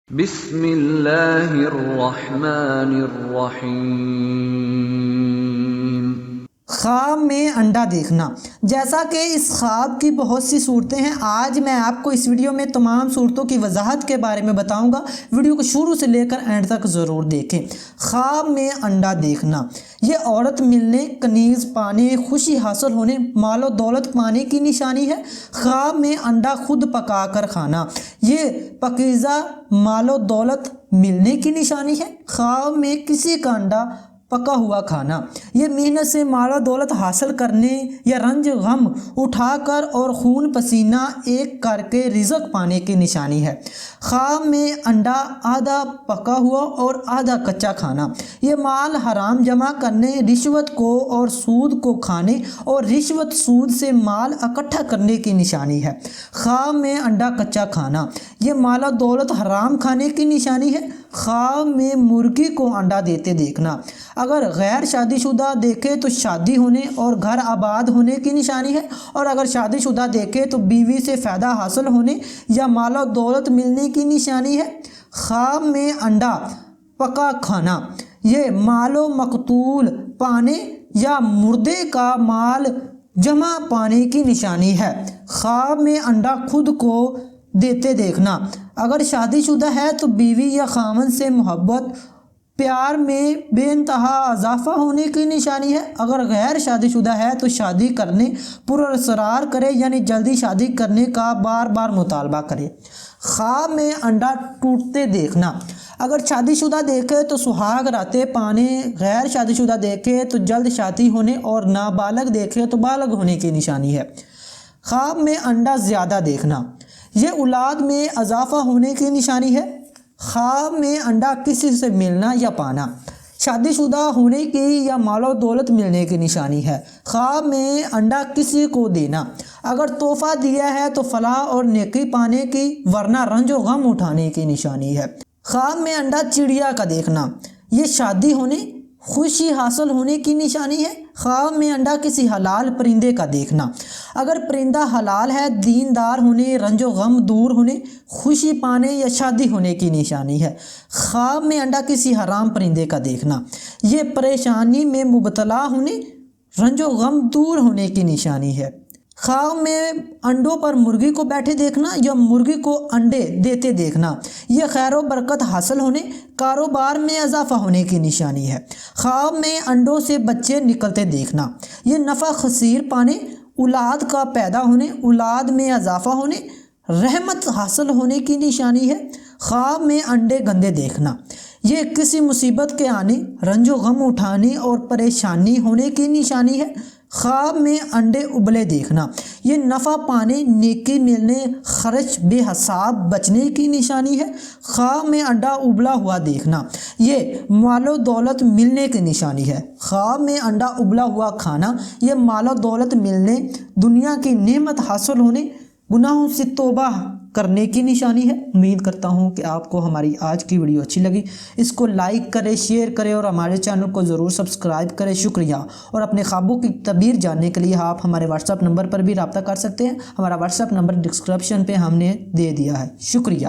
بسم اللہ الرحمن الرحیم۔ خواب میں انڈا دیکھنا۔ جیسا کہ اس خواب کی بہت سی صورتیں ہیں، آج میں آپ کو اس ویڈیو میں تمام صورتوں کی وضاحت کے بارے میں بتاؤں گا۔ ویڈیو کو شروع سے لے کر اینڈ تک ضرور دیکھیں۔ خواب میں انڈا دیکھنا، یہ عورت ملنے، کنیز پانے، خوشی حاصل ہونے، مال و دولت پانے کی نشانی ہے۔ خواب میں انڈا خود پکا کر کھانا، یہ پاکیزہ مال و دولت ملنے کی نشانی ہے۔ خواب میں کسی کا انڈا پکا ہوا کھانا، یہ محنت سے مال و دولت حاصل کرنے یا رنج غم اٹھا کر اور خون پسینہ ایک کر کے رزق پانے کی نشانی ہے۔ خواب میں انڈا آدھا پکا ہوا اور آدھا کچا کھانا، یہ مال حرام جمع کرنے، رشوت کو اور سود کو کھانے اور رشوت سود سے مال اکٹھا کرنے کی نشانی ہے۔ خواب میں انڈا کچا کھانا، یہ مال و دولت حرام کھانے کی نشانی ہے۔ خواب میں مرغی کو انڈا دیتے دیکھنا، اگر غیر شادی شدہ دیکھے تو شادی ہونے اور گھر آباد ہونے کی نشانی ہے، اور اگر شادی شدہ دیکھے تو بیوی سے فائدہ حاصل ہونے یا مال و دولت ملنے کی نشانی ہے۔ خواب میں انڈا پکا کھانا، یہ مال و مقتول پانے یا مردے کا مال جمع پانے کی نشانی ہے۔ خواب میں انڈا خود کو دیتے دیکھنا، اگر شادی شدہ ہے تو بیوی یا خاوند سے محبت پیار میں بے انتہا اضافہ ہونے کی نشانی ہے۔ اگر غیر شادی شدہ ہے تو شادی کرنے پراصرار کرے، یعنی جلدی شادی کرنے کا بار بار مطالبہ کرے۔ خواب میں انڈا ٹوٹتے دیکھنا، اگر شادی شدہ دیکھے تو سہاگ راتیں پانے، غیر شادی شدہ دیکھے تو جلد شادی ہونے اور نابالغ دیکھے تو بالغ ہونے کی نشانی ہے۔ خواب میں انڈا زیادہ دیکھنا، یہ اولاد میں اضافہ ہونے کی نشانی ہے۔ خواب میں انڈا کسی سے ملنا یا پانا، شادی شدہ ہونے کی یا مال و دولت ملنے کی نشانی ہے۔ خواب میں انڈا کسی کو دینا، اگر تحفہ دیا ہے تو فلاح اور نیکی پانے کی، ورنہ رنج و غم اٹھانے کی نشانی ہے۔ خواب میں انڈا چڑیا کا دیکھنا، یہ شادی ہونے، خوشی حاصل ہونے کی نشانی ہے۔ خواب میں انڈا کسی حلال پرندے کا دیکھنا، اگر پرندہ حلال ہے، دیندار ہونے، رنج و غم دور ہونے، خوشی پانے یا شادی ہونے کی نشانی ہے۔ خواب میں انڈا کسی حرام پرندے کا دیکھنا، یہ پریشانی میں مبتلا ہونے، رنج و غم دور ہونے کی نشانی ہے۔ خواب میں انڈوں پر مرغی کو بیٹھے دیکھنا یا مرغی کو انڈے دیتے دیکھنا، یہ خیر و برکت حاصل ہونے، کاروبار میں اضافہ ہونے کی نشانی ہے۔ خواب میں انڈوں سے بچے نکلتے دیکھنا، یہ نفع خسیر پانے، اولاد کا پیدا ہونے، اولاد میں اضافہ ہونے، رحمت حاصل ہونے کی نشانی ہے۔ خواب میں انڈے گندے دیکھنا، یہ کسی مصیبت کے آنے، رنج و غم اٹھانے اور پریشانی ہونے کی نشانی ہے۔ خواب میں انڈے ابلے دیکھنا، یہ نفع پانے، نیکی ملنے، خرچ بے حساب بچنے کی نشانی ہے۔ خواب میں انڈا ابلا ہوا دیکھنا، یہ مال و دولت ملنے کی نشانی ہے۔ خواب میں انڈا ابلا ہوا کھانا، یہ مال و دولت ملنے، دنیا کی نعمت حاصل ہونے، گناہوں سے توبہ کرنے کی نشانی ہے۔ امید کرتا ہوں کہ آپ کو ہماری آج کی ویڈیو اچھی لگی۔ اس کو لائک کریں، شیئر کریں اور ہمارے چینل کو ضرور سبسکرائب کریں۔ شکریہ۔ اور اپنے خوابوں کی تعبیر جاننے کے لیے آپ ہمارے واٹس ایپ نمبر پر بھی رابطہ کر سکتے ہیں۔ ہمارا واٹس ایپ نمبر ڈسکرپشن پہ ہم نے دے دیا ہے۔ شکریہ۔